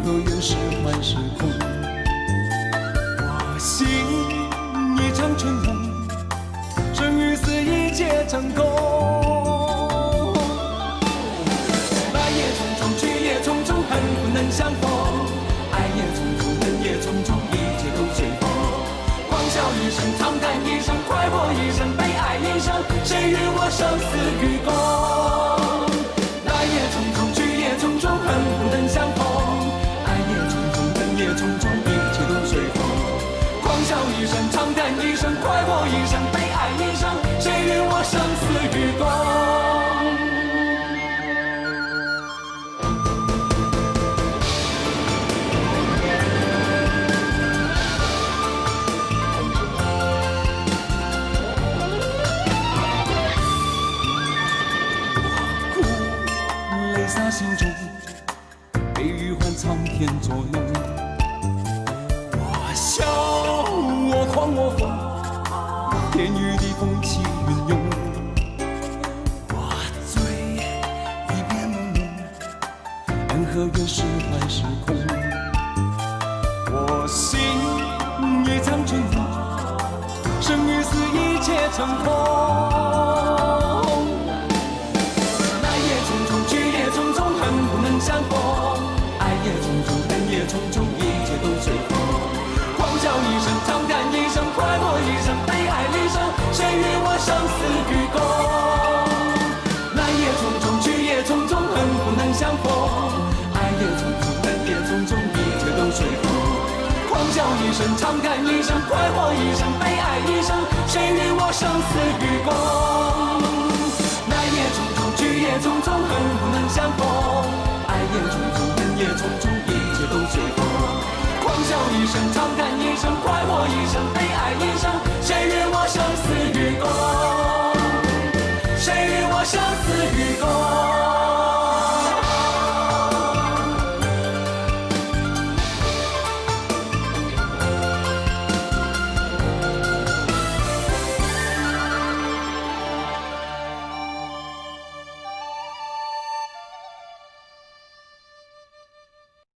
何缘是幻是空？我心一场春梦，生与死一切成空。来也匆匆，去也匆匆，恨不能相逢。爱也匆匆，恨也匆匆，一切都随风。狂笑一声，长叹一声，快活一生，悲哀一生，谁与我生死与共？来也匆匆，去也匆匆，恨不能相逢。爱也匆匆，恨也匆匆，一切都随风。狂笑一声，长叹一声，快活一生，悲哀一生，谁与我生死与共？洒心中，悲与欢苍天作弄。我笑，我狂，我疯，天与地风起云涌。我醉，一片朦胧，恩和怨是幻是空。我心一场春梦，生与死一切成空。相逢，爱也匆匆，恨也匆匆，一切都随风。狂笑一声，长叹一声，快活一生，悲哀一生，谁与我生死与共？来也匆匆，去也匆匆，恨不能相逢。爱也匆匆，恨也匆匆，一切都随风。狂笑一声，长叹一声，快活一生，悲哀一生，谁与我生死与共？来也匆匆，去也匆匆，恨不能相逢。